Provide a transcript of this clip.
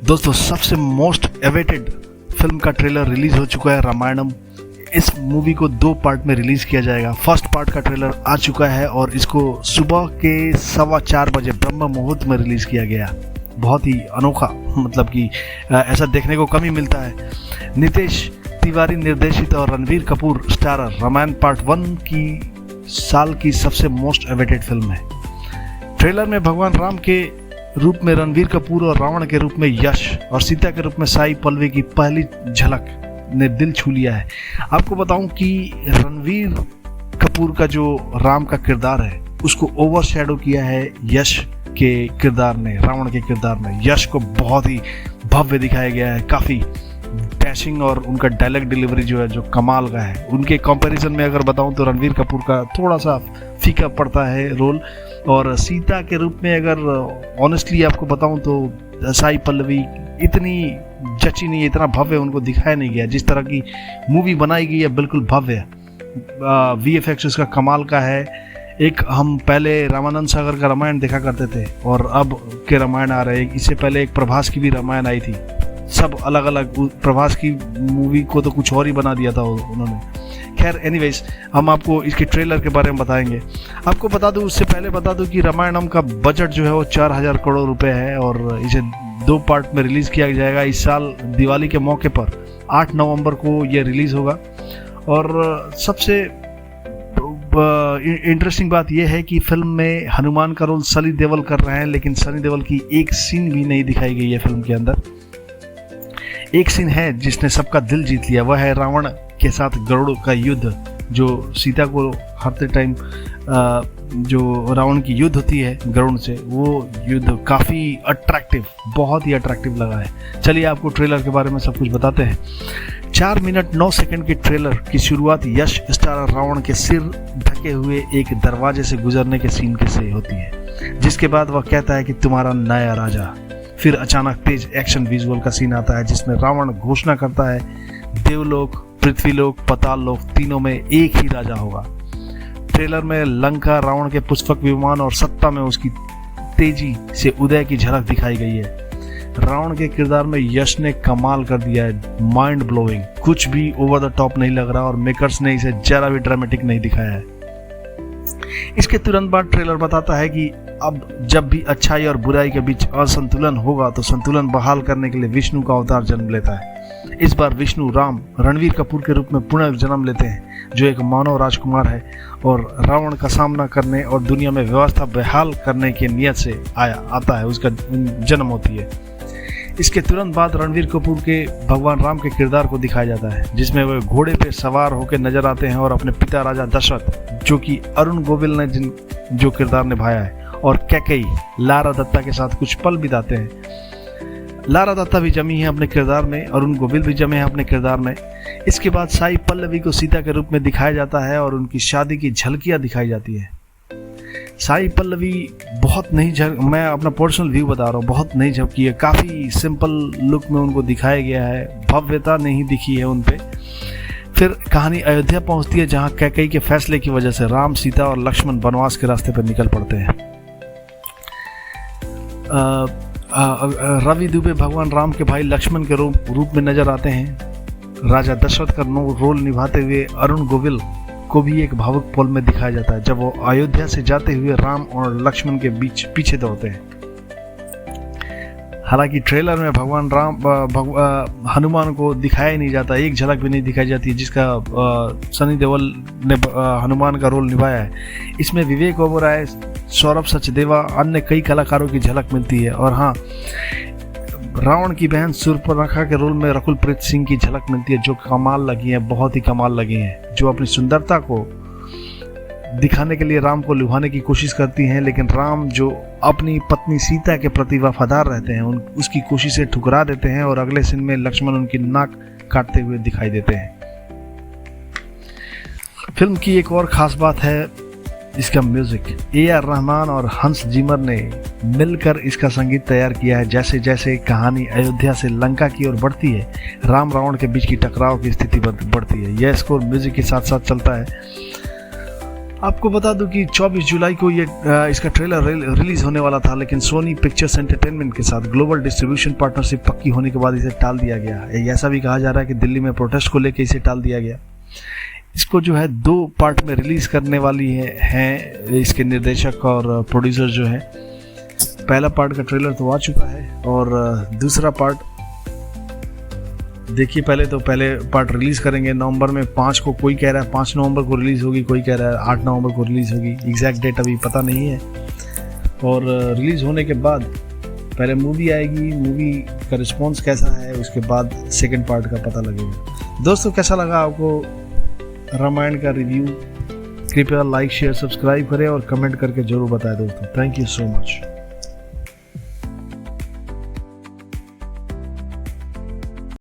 दोस्तों, सबसे most awaited film का ट्रेलर रिलीज हो चुका है, रामायणम। इस मूवी को 2 पार्ट में रिलीज किया जाएगा। फर्स्ट पार्ट का ट्रेलर आ चुका है और इसको सुबह के 4:15 बजे ब्रह्म मुहूर्त में रिलीज किया गया। बहुत ही अनोखा, मतलब कि ऐसा देखने को कम ही मिलता है। नितेश तिवारी निर्देशित और रणवीर कपूर स्टारर रामायण पार्ट 1 की साल की सबसे मोस्ट एवेटेड फिल्म है। ट्रेलर में भगवान राम के रूप में रणवीर कपूर और रावण के रूप में यश और सीता के रूप में साई पल्लवी की पहली झलक ने दिल छू लिया है। आपको बताऊं कि रणवीर कपूर का जो राम का किरदार है उसको ओवरशैडो किया है यश के किरदार ने, रावण के किरदार में। यश को बहुत ही भव्य दिखाया गया है, काफ़ी डैशिंग, और उनका डायलॉग डिलीवरी जो है जो कमाल का है। उनके कंपैरिजन में अगर बताऊं तो रणवीर कपूर का थोड़ा सा फीका पड़ता है रोल। और सीता के रूप में अगर ऑनेस्टली आपको बताऊं तो साई पल्लवी इतनी जची नहीं है, इतना भव्य उनको दिखाया नहीं गया। जिस तरह की मूवी बनाई गई है बिल्कुल भव्य है। VFX उसका कमाल का है। एक हम पहले रामानंद सागर का रामायण देखा करते थे और अब के रामायण आ रहे हैं। इससे पहले एक प्रभास की भी रामायण आई थी, सब अलग अलग। प्रभास की मूवी को तो कुछ और ही बना दिया था उन्होंने। खैर एनीवेज, हम आपको इसके ट्रेलर के बारे में बताएंगे। आपको बता दूं, उससे पहले बता दूं कि रामायणम का बजट जो है वो 4000 करोड़ रुपए है और इसे 2 पार्ट में रिलीज किया जाएगा। इस साल दिवाली के मौके पर 8 नवंबर को यह रिलीज होगा। और सबसे इंटरेस्टिंग बात यह है कि फिल्म में हनुमान का रोल सनी देओल कर रहे हैं, लेकिन सनी देओल की एक सीन भी नहीं दिखाई गई है फिल्म के अंदर। एक सीन है जिसने सबका दिल जीत लिया, वह है रावण के साथ गरुड़ का युद्ध, जो सीता को हरते टाइम जो रावण की युद्ध होती है गरुड़ से, वो युद्ध काफ़ी अट्रैक्टिव, बहुत ही अट्रैक्टिव लगा है। चलिए आपको ट्रेलर के बारे में सब कुछ बताते हैं। 4 मिनट 9 सेकंड के ट्रेलर की शुरुआत यश स्टारर रावण के सिर ढके हुए एक दरवाजे से गुजरने के सीन के से होती है, जिसके बाद वह कहता है कि तुम्हारा नया राजा। फिर अचानक तेज एक्शन विजुअल का सीन आता है जिसमें रावण घोषणा करता है देवलोक, पृथ्वीलोक, पाताल लोक तीनों में एक ही राजा होगा। ट्रेलर में लंका, रावण के पुष्पक विमान और सत्ता में उसकी तेजी से उदय की झलक दिखाई गई है। रावण के किरदार में यश ने कमाल कर दिया है, माइंड ब्लोइंग, कुछ भी ओवर द टॉप नहीं लग रहा और मेकर्स ने इसे जरा भी ड्रामेटिक नहीं दिखाया है। इसके तुरंत बाद ट्रेलर बताता है कि अब जब भी अच्छाई और बुराई के बीच असंतुलन होगा तो संतुलन बहाल करने के लिए विष्णु का अवतार जन्म लेता है। इस बार विष्णु राम रणवीर कपूर के रूप में पुनर्जन्म लेते हैं, जो एक मानव राजकुमार है और रावण का सामना करने और दुनिया में व्यवस्था बहाल करने की नियत से आता है, उसका जन्म होती है। इसके तुरंत बाद रणवीर कपूर के भगवान राम के किरदार को दिखाया जाता है, जिसमें वे घोड़े पे सवार होकर नजर आते हैं और अपने पिता राजा दशरथ, जो कि अरुण गोविल ने जो किरदार निभाया है, और कैकेयी लारा दत्ता के साथ कुछ पल बिताते हैं। लारा दत्ता भी जमी है अपने किरदार में, अरुण गोविल भी जमे हैं अपने किरदार में। इसके बाद साई पल्लवी को सीता के रूप में दिखाया जाता है और उनकी शादी की झलकियां दिखाई जाती है। साई पल्लवी बहुत नहीं मैं अपना पर्सनल व्यू बता रहा हूँ, बहुत नहीं झपकी है, काफ़ी सिंपल लुक में उनको दिखाया गया है, भव्यता नहीं दिखी है उन पे। फिर कहानी अयोध्या पहुंचती है, जहां कैकेयी के फैसले की वजह से राम, सीता और लक्ष्मण वनवास के रास्ते पर निकल पड़ते हैं। रवि दुबे भगवान राम के भाई लक्ष्मण के रूप में नजर आते हैं। राजा दशरथ का रोल निभाते हुए अरुण गोविल को भी एक भावुक पल में दिखाया जाता है, जब वो अयोध्या से जाते हुए राम और लक्ष्मण के बीच पीछे दौड़ते हैं। हालांकि ट्रेलर में भगवान हनुमान को दिखाया ही नहीं जाता, एक झलक भी नहीं दिखाई जाती, जिसका सनी देओल ने हनुमान का रोल निभाया है। इसमें विवेक ओबेरॉय, सौरभ सचदेवा, अन्य कई कलाकारों की झलक मिलती है। और हाँ, रावण की बहन सूर्पनखा के रोल में रकुल प्रीत सिंह की झलक मिलती है, जो कमाल लगी है, बहुत ही कमाल लगी हैं, जो अपनी सुंदरता को दिखाने के लिए राम को लुभाने की कोशिश करती हैं, लेकिन राम जो अपनी पत्नी सीता के प्रति वफादार रहते हैं उसकी कोशिशें ठुकरा देते हैं और अगले सीन में लक्ष्मण उनकी नाक काटते हुए दिखाई देते हैं। फिल्म की एक और खास बात है इसका म्यूजिक। AR रहमान और हंस जिमर ने मिलकर इसका संगीत तैयार किया है। जैसे जैसे कहानी अयोध्या से लंका की ओर बढ़ती है, राम रावण के बीच की टकराव की स्थिति बढ़ती है। यह स्कोर म्यूजिक के साथ साथ चलता है। आपको बता दूं कि 24 जुलाई को ये इसका ट्रेलर रिलीज होने वाला था, लेकिन सोनी पिक्चर्स एंटरटेनमेंट के साथ ग्लोबल डिस्ट्रीब्यूशन पार्टनरशिप पक्की होने के बाद इसे टाल दिया गया। ऐसा भी कहा जा रहा है कि दिल्ली में प्रोटेस्ट को लेकर इसे टाल दिया गया। इसको जो है 2 पार्ट में रिलीज करने वाली है इसके निर्देशक और प्रोड्यूसर जो है। पहला पार्ट का ट्रेलर तो आ चुका है और दूसरा पार्ट देखिए। पहले पार्ट रिलीज करेंगे नवंबर में 5 को, कोई कह रहा है 5 नवंबर को रिलीज होगी, कोई कह रहा है 8 नवंबर को रिलीज होगी। एग्जैक्ट डेट अभी पता नहीं है। और रिलीज होने के बाद पहले मूवी आएगी, मूवी का रिस्पॉन्स कैसा है उसके बाद सेकंड पार्ट का पता लगेगा। दोस्तों कैसा लगा आपको रामायण का रिव्यू? कृपया लाइक शेयर सब्सक्राइब करें और कमेंट करके जरूर बताएं दोस्तों। Thank you so much.